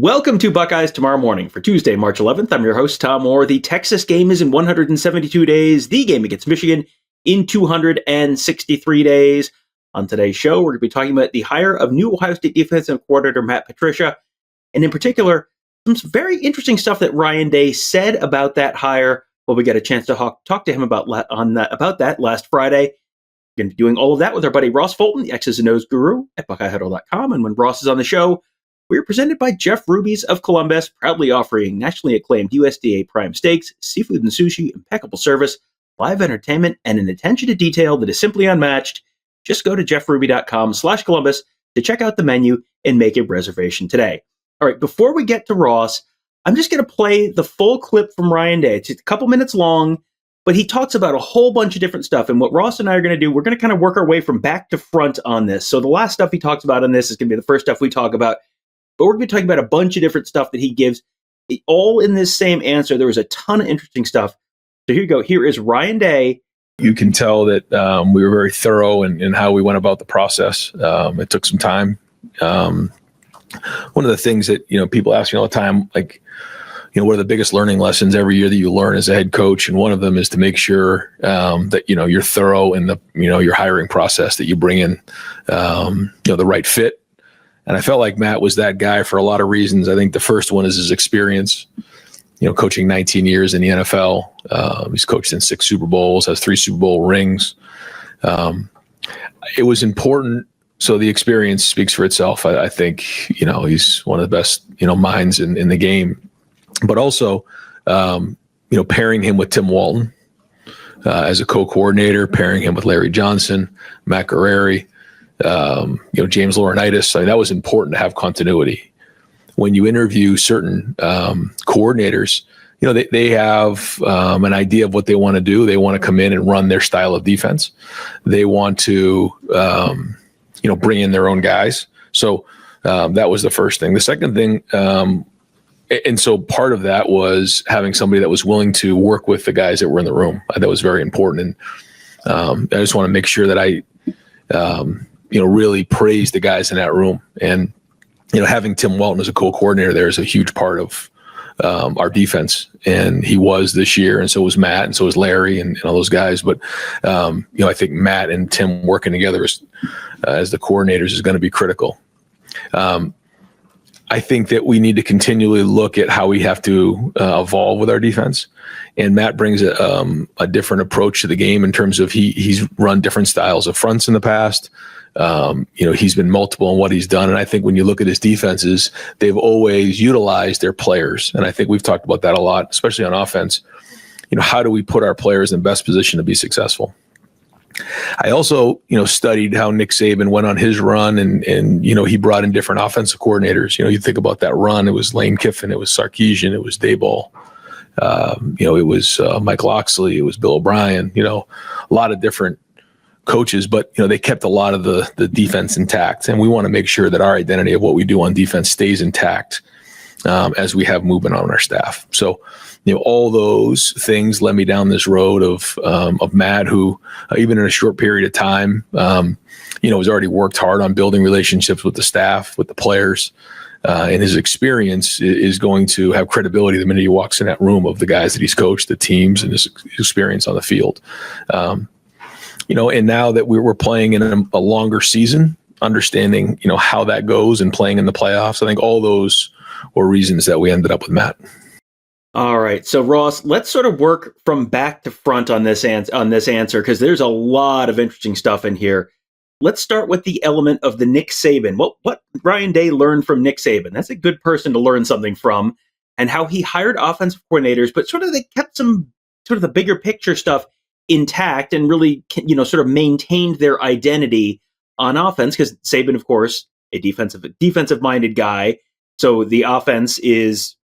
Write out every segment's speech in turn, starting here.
Welcome to Buckeyes Tomorrow Morning for Tuesday, March 11th. I'm your host, Tom Orr. The Texas game is in 172 days. The game against Michigan in 263 days. On today's show, we're going to be talking about the hire of new Ohio State defensive coordinator Matt Patricia, and in particular, some very interesting stuff that Ryan Day said about that hire. Well, we got a chance to talk to him about that last Friday. We're going to be doing all of that with our buddy Ross Fulton, the X's and O's guru at BuckeyeHuddle.com. And when Ross is on the show, we're presented by Jeff Ruby's of Columbus, proudly offering nationally acclaimed USDA prime steaks, seafood and sushi, impeccable service, live entertainment, and an attention to detail that is simply unmatched. Just go to jeffruby.com/Columbus to check out the menu and make a reservation today. All right, before we get to Ross, I'm just going to play the full clip from Ryan Day. It's a couple minutes long, but he talks about a whole bunch of different stuff. And what Ross and I are going to do, we're going to kind of work our way from back to front on this. So the last stuff he talks about on this is going to be the first stuff we talk about. But we're going to be talking about a bunch of different stuff that he gives, all in this same answer. There was a ton of interesting stuff. So here you go. Here is Ryan Day. You can tell that we were very thorough in how we went about the process. It took some time. One of the things that, people ask me all the time, like, what are the biggest learning lessons every year that you learn as a head coach? And one of them is to make sure that, you're thorough in your hiring process, that you bring in, the right fit. And I felt like Matt was that guy for a lot of reasons. I think the first one is his experience, coaching 19 years in the NFL. He's coached in 6 Super Bowls, has 3 Super Bowl rings. It was important. So the experience speaks for itself. I think, he's one of the best, minds in the game. But also, pairing him with Tim Walton as a co-coordinator, pairing him with Larry Johnson, Matt Guerrieri, James Laurinaitis. That was important to have continuity. When you interview certain coordinators, they have an idea of what they want to do. They want to come in and run their style of defense. They want to, bring in their own guys. So that was the first thing. The second thing, and so part of that was having somebody that was willing to work with the guys that were in the room. That was very important. And I just want to make sure that I, really praise the guys in that room. And, having Tim Walton as a co-coordinator there is a huge part of our defense. And he was this year, and so was Matt, and so was Larry and all those guys. But, I think Matt and Tim working together as the coordinators is going to be critical. I think that we need to continually look at how we have to evolve with our defense. And Matt brings a different approach to the game in terms of he's run different styles of fronts in the past. He's been multiple in what he's done. And I think when you look at his defenses, they've always utilized their players. And I think we've talked about that a lot, especially on offense. How do we put our players in the best position to be successful? I also, studied how Nick Saban went on his run and he brought in different offensive coordinators. You think about that run, it was Lane Kiffin, it was Sarkisian, it was Daboll, it was Mike Loxley, it was Bill O'Brien, a lot of different coaches, but, they kept a lot of the defense intact. And we want to make sure that our identity of what we do on defense stays intact as we have movement on our staff. So, all those things led me down this road of Matt, who even in a short period of time, has already worked hard on building relationships with the staff, with the players, and his experience is going to have credibility the minute he walks in that room of the guys that he's coached, the teams, and his experience on the field. And now that we're playing in a longer season, understanding, how that goes and playing in the playoffs, I think all those were reasons that we ended up with Matt. All right. So, Ross, let's sort of work from back to front on this answer, because there's a lot of interesting stuff in here. Let's start with the element of the Nick Saban. What Ryan Day learned from Nick Saban. That's a good person to learn something from, and how he hired offensive coordinators, but sort of they kept some sort of the bigger picture stuff intact and really, sort of maintained their identity on offense, because Saban, of course, a defensive-minded guy. So the offense is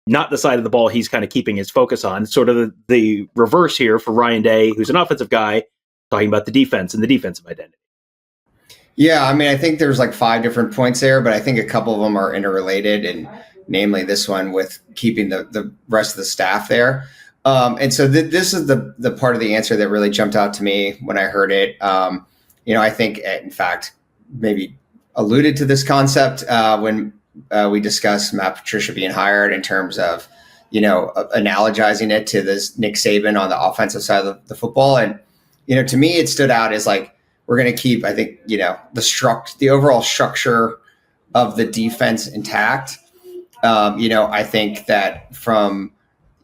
not the side of the ball he's kind of keeping his focus on. Sort of the reverse here for Ryan Day, who's an offensive guy, talking about the defense and the defensive identity. Yeah, I think there's like 5 different points there, but I think a couple of them are interrelated, and namely this one with keeping the rest of the staff there. And so this is the part of the answer that really jumped out to me when I heard it. I think, in fact, maybe alluded to this concept when we discussed Matt Patricia being hired in terms of, analogizing it to this Nick Saban on the offensive side of the football. And, to me, it stood out as like, we're going to keep, I think, the overall structure of the defense intact. I think that from,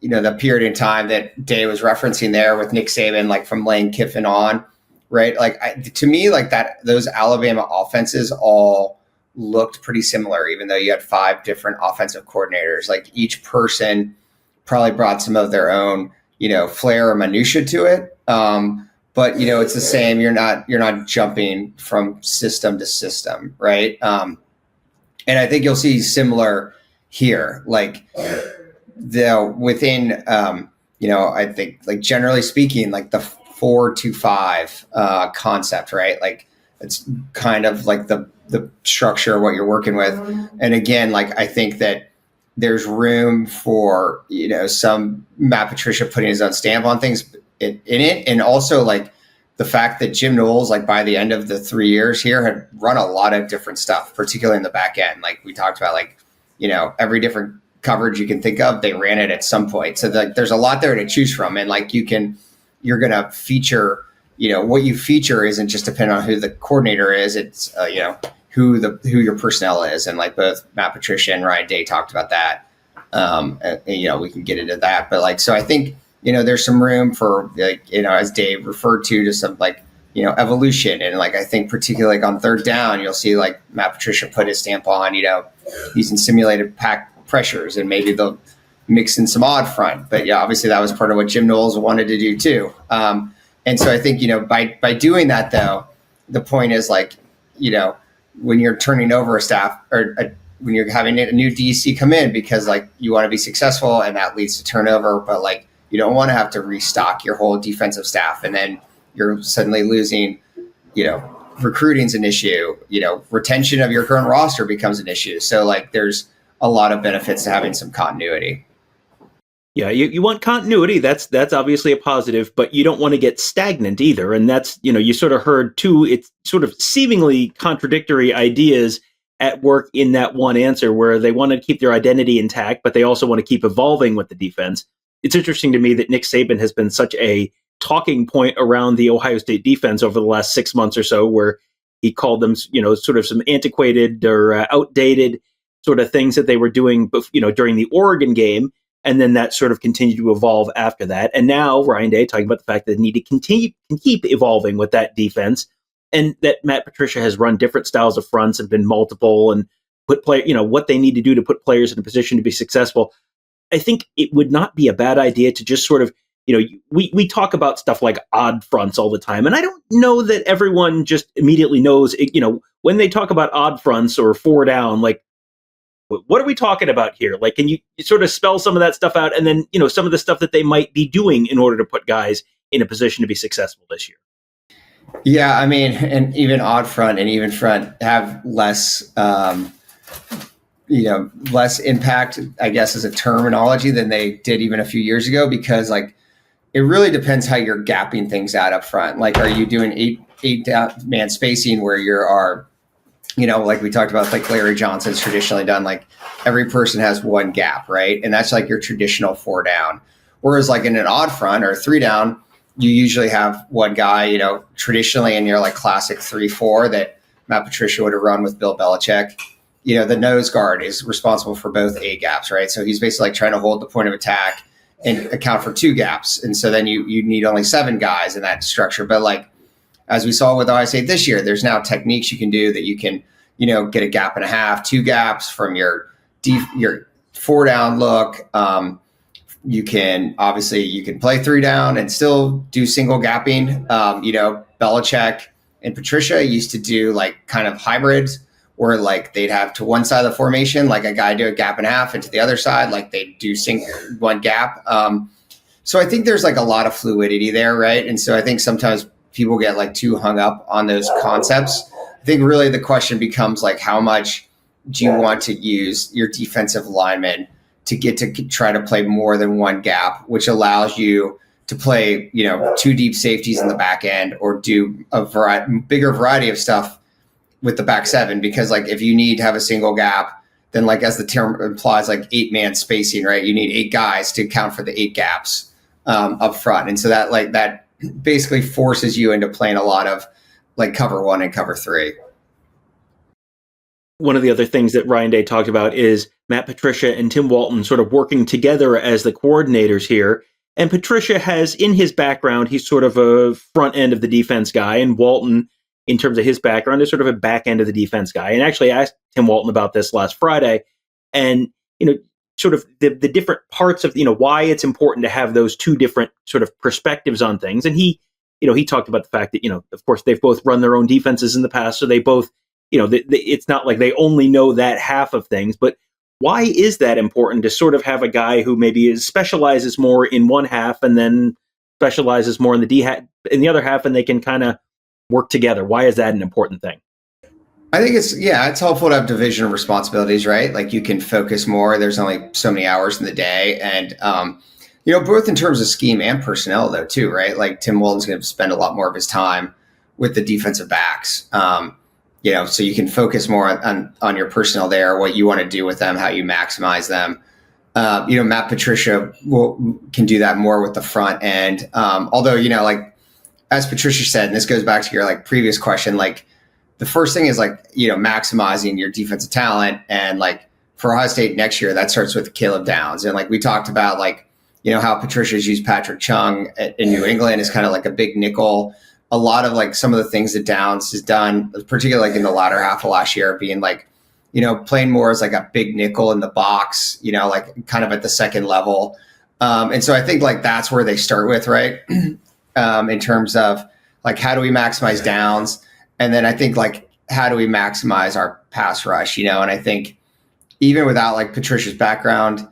the period in time that Day was referencing there with Nick Saban, like from Lane Kiffin on, right? Like to me, like those Alabama offenses all looked pretty similar, even though you had 5 different offensive coordinators. Like each person probably brought some of their own, flair or minutia to it. But it's the same. You're not jumping from system to system, right? And I think you'll see similar here, like within, I think like generally speaking, like the 4-2-5 concept, right? Like it's kind of like the structure of what you're working with. And again, like I think that there's room for, some Matt Patricia putting his own stamp on things in it. And also like the fact that Jim Knowles, like by the end of the 3 years here, had run a lot of different stuff, particularly in the back end. Like we talked about, like, every different coverage you can think of, they ran it at some point. So there's a lot there to choose from. And like you're going to feature, what you feature isn't just dependent on who the coordinator is. It's, who your personnel is. And like both Matt Patricia and Ryan Day talked about that. We can get into that. But like, so I think, there's some room for, like, as Dave referred to some like, evolution. And like, I think particularly like on third down, you'll see like Matt Patricia put his stamp on, using simulated pack pressures, and maybe they'll mix in some odd front. But yeah, obviously that was part of what Jim Knowles wanted to do too. And so I think, by doing that though, the point is like, when you're turning over a staff or when you're having a new DC come in because like you want to be successful and that leads to turnover, but like you don't want to have to restock your whole defensive staff and then you're suddenly losing, recruiting's an issue, retention of your current roster becomes an issue. So like there's a lot of benefits to having some continuity. Yeah, you want continuity. That's obviously a positive, but you don't want to get stagnant either. And that's, you sort of heard two, it's sort of seemingly contradictory ideas at work in that one answer where they want to keep their identity intact, but they also want to keep evolving with the defense. It's interesting to me that Nick Saban has been such a talking point around the Ohio State defense over the last 6 months or so, where he called them, sort of some antiquated or outdated sort of things that they were doing, during the Oregon game. And then that sort of continued to evolve after that. And now Ryan Day talking about the fact that they need to keep evolving with that defense, and that Matt Patricia has run different styles of fronts and been multiple and put what they need to do to put players in a position to be successful. I think it would not be a bad idea to just sort of, we talk about stuff like odd fronts all the time. And I don't know that everyone just immediately knows, when they talk about odd fronts or 4 down, like, what are we talking about here? Like, can you sort of spell some of that stuff out? And then, some of the stuff that they might be doing in order to put guys in a position to be successful this year. Yeah, I mean, and even odd front and even front have less, less impact, I guess, as a terminology than they did even a few years ago, because like, it really depends how you're gapping things out up front. Like, are you doing eight man spacing where you are, like we talked about, like Larry Johnson's traditionally done, like every person has one gap, right? And that's like your traditional 4 down. Whereas like in an odd front or 3 down, you usually have one guy, traditionally in your like classic 3-4 that Matt Patricia would have run with Bill Belichick. The nose guard is responsible for both A gaps, right? So he's basically like trying to hold the point of attack and account for 2 gaps. And so then you need only 7 guys in that structure. But like, as we saw with Ohio State this year, there's now techniques you can do that you can, get a gap and a half, 2 gaps from your 4 down look. You can play 3 down and still do single gapping. Belichick and Patricia used to do like kind of hybrids where like they'd have to one side of the formation, like a guy do a gap and a half, and to the other side, like they do one gap. So I think there's like a lot of fluidity there, right? And so I think sometimes people get like too hung up on those concepts. I think really the question becomes like, how much do you want to use your defensive linemen to get to try to play more than one gap, which allows you to play, 2 deep safeties in the back end or do a bigger variety of stuff with the back 7. Because like if you need to have a single gap then like as the term implies, like 8-man spacing, right? You need 8 guys to account for the 8 gaps up front. And so that basically forces you into playing a lot of like cover 1 and cover 3. One of the other things that Ryan Day talked about is Matt Patricia and Tim Walton sort of working together as the coordinators here. And Patricia has, in his background, he's sort of a front end of the defense guy, and Walton, in terms of his background, is sort of a back end of the defense guy. And actually, I asked Tim Walton about this last Friday, and sort of the different parts of why it's important to have those two different sort of perspectives on things. And he talked about the fact that of course they've both run their own defenses in the past, so they both it's not like they only know that half of things. But why is that important to sort of have a guy who maybe specializes more in one half and then specializes more in in the other half, and they can kind of work together? Why is that an important thing? I think it's helpful to have division of responsibilities, right? Like you can focus more. There's only so many hours in the day. And, both in terms of scheme and personnel though, too, right? Like Tim Walton's going to spend a lot more of his time with the defensive backs. So you can focus more on your personnel there, what you want to do with them, how you maximize them. Matt Patricia can do that more with the front end. Although, like as Patricia said, and this goes back to your like previous question, like the first thing is like, maximizing your defensive talent. And like for Ohio State next year, that starts with Caleb Downs. And like we talked about, like, how Patricia's used Patrick Chung in New England is kind of like a big nickel. A lot of like some of the things that Downs has done, particularly like in the latter half of last year, being like, playing more as like a big nickel in the box, like kind of at the second level. And so I think like that's where they start with, right? In terms of like, how do we maximize Downs? And then I think like, how do we maximize our pass rush? And I think even without like Patricia's background,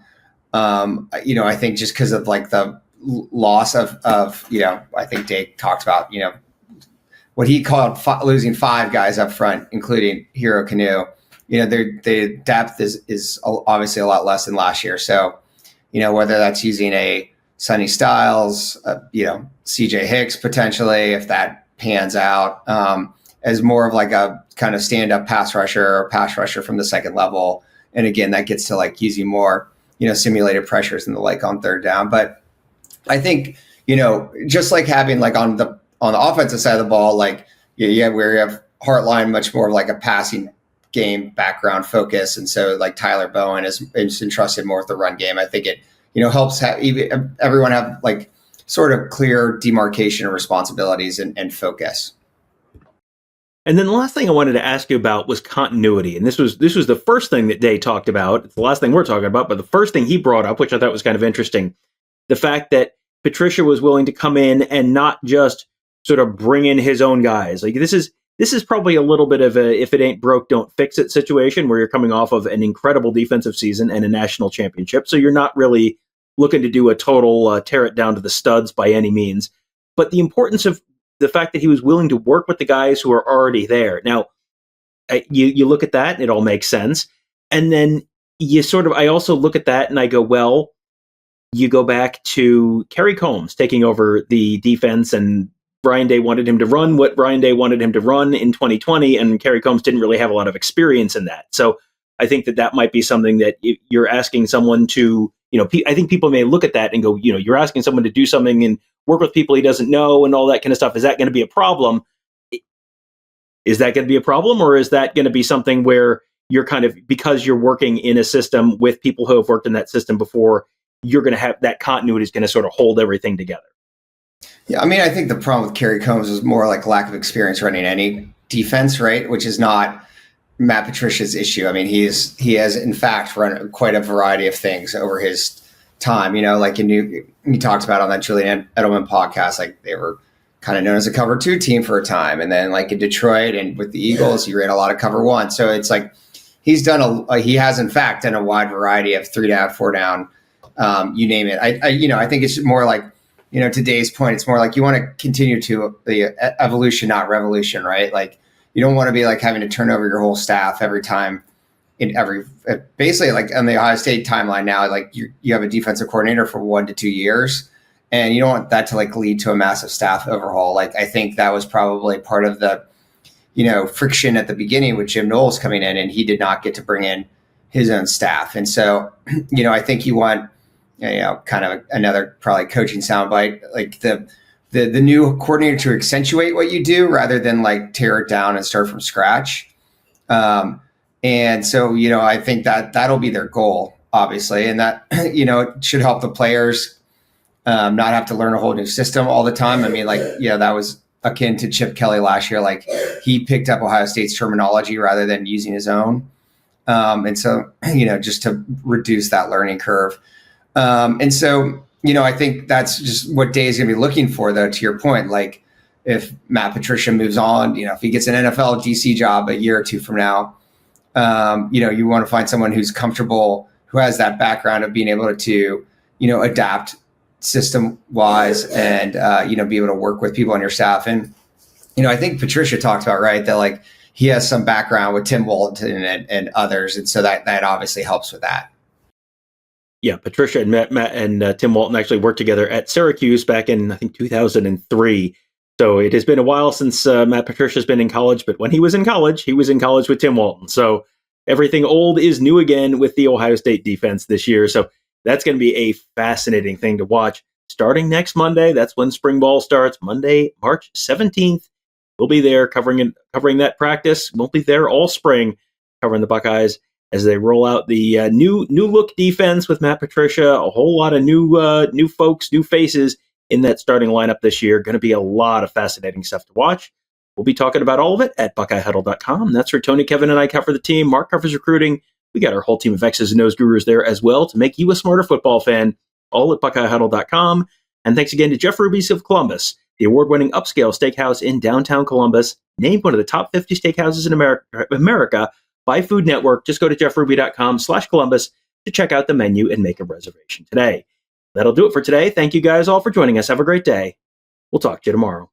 I think just because of like the loss of I think Dave talked about, what he called losing 5 guys up front, including Hero Canoe. The depth is obviously a lot less than last year. So, whether that's using a Sonny Styles, CJ Hicks potentially, if that pans out, as more of like a kind of stand-up pass rusher or pass rusher from the second level. And again, that gets to like using more, simulated pressures and the like on third down. But I think, just like having like on the offensive side of the ball, like where you have Hartline much more of like a passing game background focus. And so like Tyler Bowen is entrusted more with the run game. I think it, helps everyone have like sort of clear demarcation of responsibilities and focus. And then the last thing I wanted to ask you about was continuity. And this was the first thing that Day talked about. It's the last thing we're talking about, but the first thing he brought up, which I thought was kind of interesting, the fact that Patricia was willing to come in and not just sort of bring in his own guys. Like this is probably a little bit of a if it ain't broke, don't fix it situation, where you're coming off of an incredible defensive season and a national championship. So you're not really looking to do a total tear it down to the studs by any means. But the importance of the fact that he was willing to work with the guys who are already there. Now, you look at that and it all makes sense. And then I also look at that and I go, well, you go back to Kerry Combs taking over the defense, and Ryan Day wanted him to run what Ryan Day wanted him to run in 2020, and Kerry Combs didn't really have a lot of experience in that. So I think that might be something that you're asking someone to, I think people may look at that and go, you're asking someone to do something and work with people he doesn't know and all that kind of stuff. Is that going to be a problem? Is that going to be a problem, or is that going to be something where you're kind of, because you're working in a system with people who have worked in that system before, you're going to have that continuity is going to sort of hold everything together? Yeah, I mean, I think the problem with Kerry Combs is more like lack of experience running any defense, right? Which is not Matt Patricia's issue. I mean, he has in fact run quite a variety of things over his time. Like he talked about on that Julian Edelman podcast, like they were kind of known as a cover 2 team for a time, and then like in Detroit and with the Eagles, he ran a lot of cover 1. So it's like he has in fact done a wide variety of 3 down, 4 down, you name it. I think it's more like, to Dave's point, it's more like you want to continue to the evolution, not revolution, right? Like you don't want to be like having to turn over your whole staff every time basically like on the Ohio State timeline now, like you have a defensive coordinator for 1 to 2 years, and you don't want that to like lead to a massive staff overhaul. Like I think that was probably part of the, friction at the beginning with Jim Knowles coming in, and he did not get to bring in, his own staff. And so, I think you want, kind of another probably coaching soundbite, like the new coordinator to accentuate what you do rather than like tear it down and start from scratch. And so, I think that'll be their goal, obviously. And that, it should help the players not have to learn a whole new system all the time. I mean, that was akin to Chip Kelly last year. Like, he picked up Ohio State's terminology rather than using his own. And so, just to reduce that learning curve. And so, I think that's just what Day is going to be looking for, though, to your point. Like, if Matt Patricia moves on, if he gets an NFL DC job a year or two from now, you want to find someone who's comfortable, who has that background of being able to, adapt system wise and, be able to work with people on your staff. And, I think Patricia talked about, right, that like he has some background with Tim Walton and others. And so that obviously helps with that. Yeah, Patricia and Matt and Tim Walton actually worked together at Syracuse back in, I think, 2003. So it has been a while since Matt Patricia's been in college, but when he was in college with Tim Walton. So everything old is new again with the Ohio State defense this year. So that's going to be a fascinating thing to watch. Starting next Monday, that's when spring ball starts, Monday, March 17th. We'll be there covering that practice. We'll be there all spring covering the Buckeyes as they roll out the new look defense with Matt Patricia. A whole lot of new folks, new faces in that starting lineup this year. Going to be a lot of fascinating stuff to watch. We'll be talking about all of it at BuckeyeHuddle.com. That's where Tony, Kevin, and I cover the team. Mark covers recruiting. We got our whole team of X's and O's gurus there as well to make you a smarter football fan, all at BuckeyeHuddle.com. And thanks again to Jeff Ruby's of Columbus, the award-winning upscale steakhouse in downtown Columbus, named one of the top 50 steakhouses in America by Food Network. Just go to jeffruby.com/Columbus to check out the menu and make a reservation today. That'll do it for today. Thank you guys all for joining us. Have a great day. We'll talk to you tomorrow.